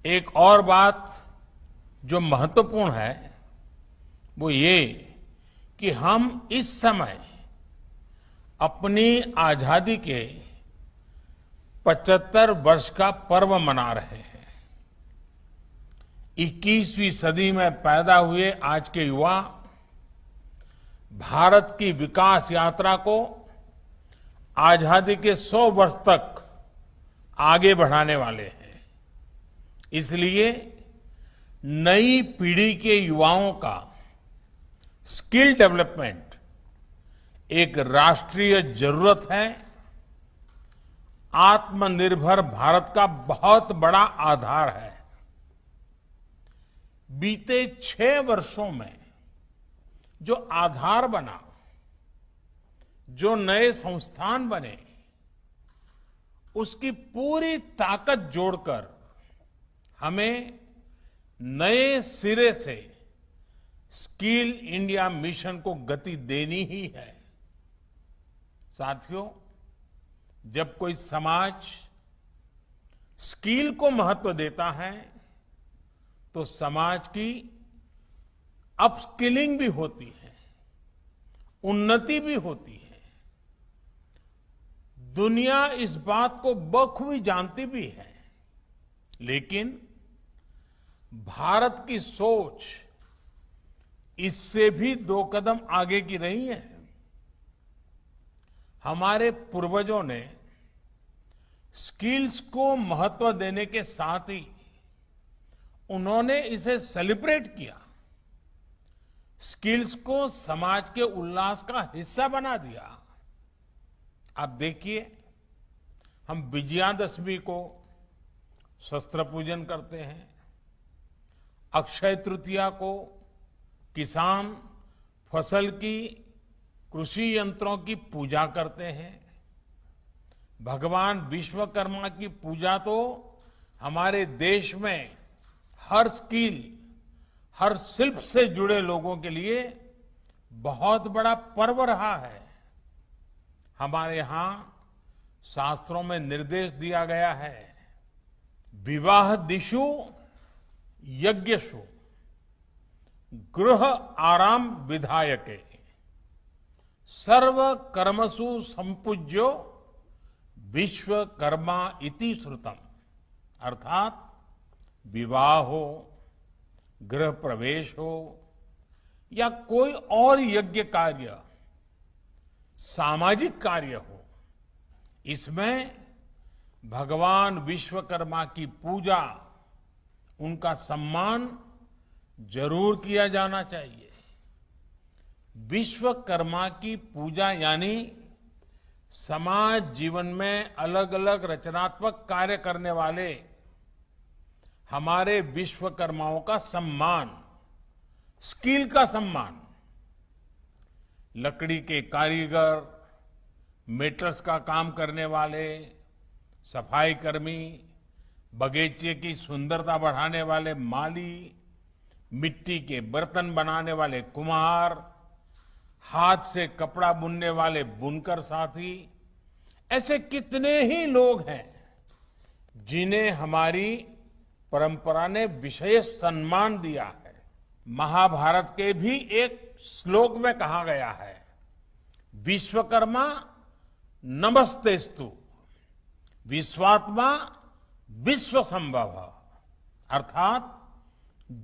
एक और बात जो महत्वपूर्ण है वो ये कि हम इस समय अपनी आजादी के 75 वर्ष का पर्व मना रहे हैं। 21वीं सदी में पैदा हुए आज के युवा भारत की विकास यात्रा को आजादी के 100 वर्ष तक आगे बढ़ाने वाले हैं। इसलिए नई पीढ़ी के युवाओं का स्किल डेवलपमेंट एक राष्ट्रीय जरूरत है। आत्मनिर्भर भारत का बहुत बड़ा आधार है। बीते 6 वर्षों में जो आधार बना, जो नए संस्थान बने, उसकी पूरी ताकत जोड़कर हमें नए सिरे से स्किल इंडिया मिशन को गति देनी ही है। साथियों, जब कोई समाज स्किल को महत्व देता है तो समाज की अपस्किलिंग भी होती है, उन्नति भी होती है। दुनिया इस बात को बखूबी जानती भी है, लेकिन भारत की सोच इससे भी 2 कदम आगे की रही है। हमारे पूर्वजों ने स्किल्स को महत्व देने के साथ ही उन्होंने इसे सेलिब्रेट किया, स्किल्स को समाज के उल्लास का हिस्सा बना दिया। आप देखिए, हम विजयादशमी को शस्त्र पूजन करते हैं, अक्षय तृतीया को किसान फसल की कृषि यंत्रों की पूजा करते हैं, भगवान विश्वकर्मा की पूजा तो हमारे देश में हर स्किल, हर शिल्प से जुड़े लोगों के लिए बहुत बड़ा पर्व रहा है। हमारे यहां शास्त्रों में निर्देश दिया गया है, विवाह दिशु यज्ञशु गृह आराम विधायके सर्व कर्मसु संपूज्यो विश्वकर्मा इति श्रुतम। अर्थात विवाह हो, गृह प्रवेश हो या कोई और यज्ञ कार्य, सामाजिक कार्य हो, इसमें भगवान विश्वकर्मा की पूजा, उनका सम्मान जरूर किया जाना चाहिए। विश्वकर्मा की पूजा यानी समाज जीवन में अलग अलग रचनात्मक कार्य करने वाले हमारे विश्वकर्माओं का सम्मान, स्किल का सम्मान। लकड़ी के कारीगर, मेटल्स का काम करने वाले, सफाई कर्मी, बगीचे की सुंदरता बढ़ाने वाले माली, मिट्टी के बर्तन बनाने वाले कुम्हार, हाथ से कपड़ा बुनने वाले बुनकर साथी, ऐसे कितने ही लोग हैं जिन्हें हमारी परंपरा ने विशेष सम्मान दिया है। महाभारत के भी एक श्लोक में कहा गया है, विश्वकर्मा नमस्तेस्तु विश्वात्मा विश्व संभव। अर्थात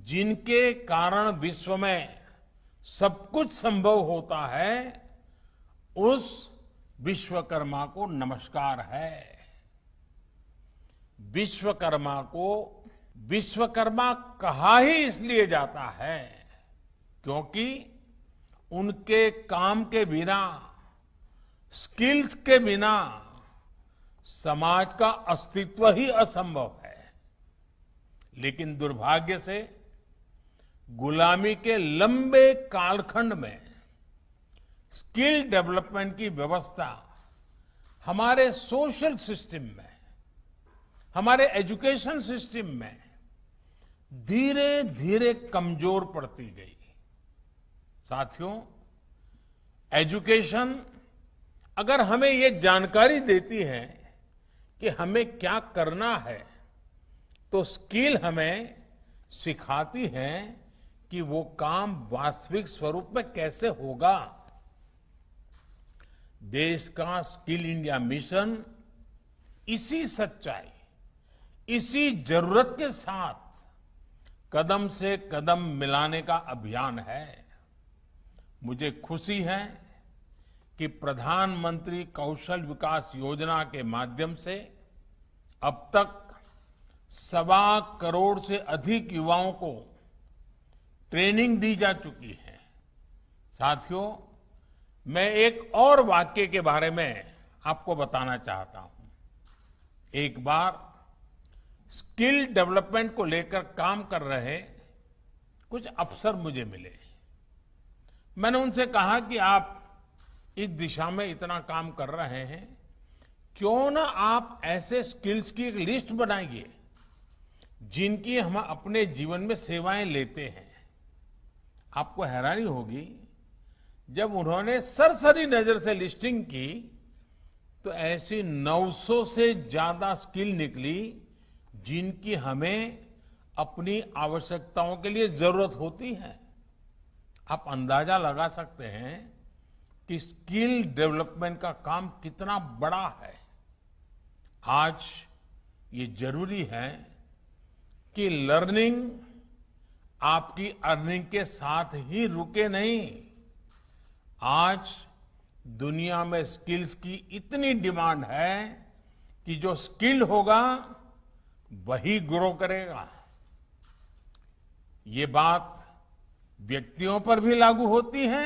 जिनके कारण विश्व में सब कुछ संभव होता है, उस विश्वकर्मा को नमस्कार है। विश्वकर्मा को विश्वकर्मा कहा ही इसलिए जाता है क्योंकि उनके काम के बिना, स्किल्स के बिना समाज का अस्तित्व ही असंभव है। लेकिन दुर्भाग्य से गुलामी के लंबे कालखंड में स्किल डेवलपमेंट की व्यवस्था हमारे सोशल सिस्टम में, हमारे एजुकेशन सिस्टम में धीरे धीरे कमजोर पड़ती गई। साथियों, एजुकेशन अगर हमें ये जानकारी देती है कि हमें क्या करना है, तो स्किल हमें सिखाती है कि वो काम वास्तविक स्वरूप में कैसे होगा। देश का स्किल इंडिया मिशन इसी सच्चाई, इसी जरूरत के साथ कदम से कदम मिलाने का अभियान है। मुझे खुशी है कि प्रधानमंत्री कौशल विकास योजना के माध्यम से अब तक 1.25 करोड़ से अधिक युवाओं को ट्रेनिंग दी जा चुकी है। साथियों, मैं एक और वाक्य के बारे में आपको बताना चाहता हूं। एक बार स्किल डेवलपमेंट को लेकर काम कर रहे कुछ अफसर मुझे मिले। मैंने उनसे कहा कि आप इस दिशा में इतना काम कर रहे हैं, क्यों ना आप ऐसे स्किल्स की एक लिस्ट बनाइए जिनकी हम अपने जीवन में सेवाएं लेते हैं। आपको हैरानी होगी, जब उन्होंने सरसरी नजर से लिस्टिंग की तो ऐसी 900 से ज्यादा स्किल निकली जिनकी हमें अपनी आवश्यकताओं के लिए जरूरत होती है। आप अंदाजा लगा सकते हैं कि स्किल डेवलपमेंट का काम कितना बड़ा है। आज ये जरूरी है कि लर्निंग आपकी अर्निंग के साथ ही रुके नहीं। आज दुनिया में स्किल्स की इतनी डिमांड है कि जो स्किल होगा वही ग्रो करेगा। ये बात व्यक्तियों पर भी लागू होती है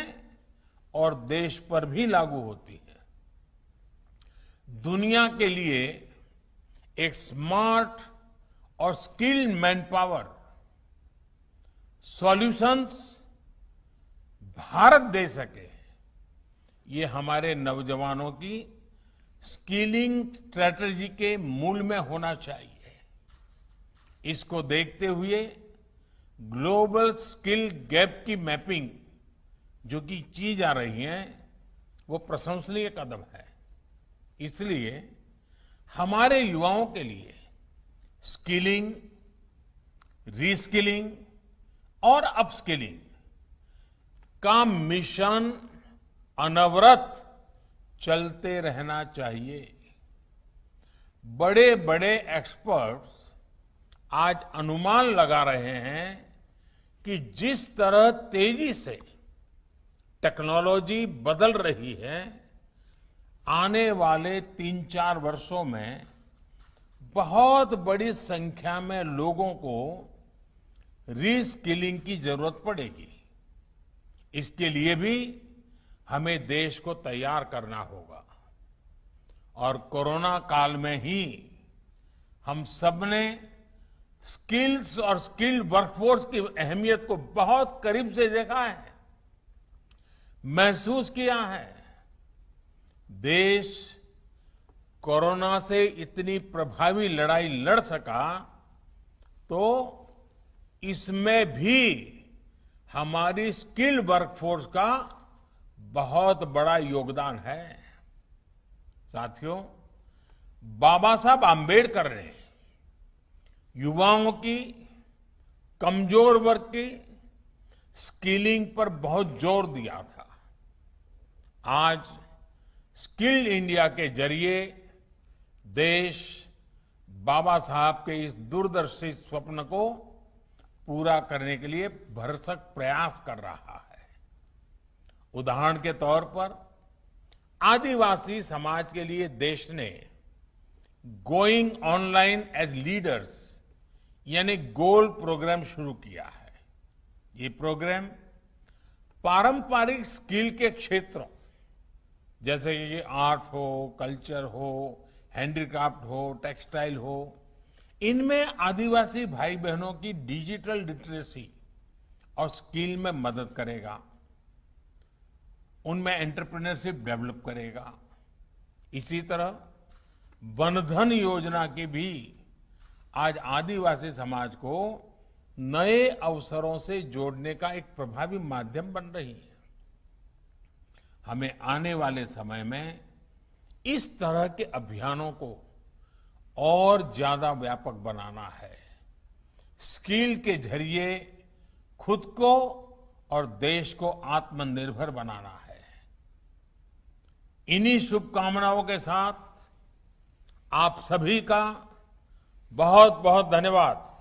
और देश पर भी लागू होती है। दुनिया के लिए एक स्मार्ट और skilled man power solutions Bharat दे सके, ये हमारे नौजवानों की स्किलिंग स्ट्रेटजी के मूल में होना चाहिए। इसको देखते हुए ग्लोबल स्किल गैप की मैपिंग जो कि की जा रही है वो प्रशंसनीय कदम है। इसलिए हमारे युवाओं के लिए स्किलिंग, रीस्किलिंग और अपस्किलिंग का मिशन अनवरत चलते रहना चाहिए। बड़े बड़े एक्सपर्ट्स आज अनुमान लगा रहे हैं कि जिस तरह तेजी से टेक्नोलॉजी बदल रही है, आने वाले 3-4 वर्षों में बहुत बड़ी संख्या में लोगों को रीस्किलिंग की जरूरत पड़ेगी। इसके लिए भी हमें देश को तैयार करना होगा। और कोरोना काल में ही हम सबने स्किल्स और स्किल्ड वर्कफोर्स की अहमियत को बहुत करीब से देखा है, महसूस किया है। देश कोरोना से इतनी प्रभावी लड़ाई लड़ सका तो इसमें भी हमारी स्किल्ड वर्कफोर्स का बहुत बड़ा योगदान है। साथियों, बाबा साहब आंबेडकर ने युवाओं की, कमजोर वर्ग की स्किलिंग पर बहुत जोर दिया था। आज स्किल इंडिया के जरिए देश बाबा साहब के इस दूरदर्शी स्वप्न को पूरा करने के लिए भरसक प्रयास कर रहा है। उदाहरण के तौर पर आदिवासी समाज के लिए देश ने गोइंग ऑनलाइन एज लीडर्स यानी गोल प्रोग्राम शुरू किया है। ये प्रोग्राम पारंपरिक स्किल के क्षेत्रों जैसे कि आर्ट हो, कल्चर हो, हैंडीक्राफ्ट हो, टेक्सटाइल हो, इनमें आदिवासी भाई बहनों की डिजिटल लिटरेसी और स्किल में मदद करेगा, उनमें एंटरप्रेन्योरशिप डेवलप करेगा। इसी तरह वनधन योजना की भी आज आदिवासी समाज को नए अवसरों से जोड़ने का एक प्रभावी माध्यम बन रही है। हमें आने वाले समय में इस तरह के अभियानों को और ज्यादा व्यापक बनाना है। स्किल के जरिए खुद को और देश को आत्मनिर्भर बनाना है। इन्हीं शुभकामनाओं के साथ आप सभी का बहुत बहुत धन्यवाद।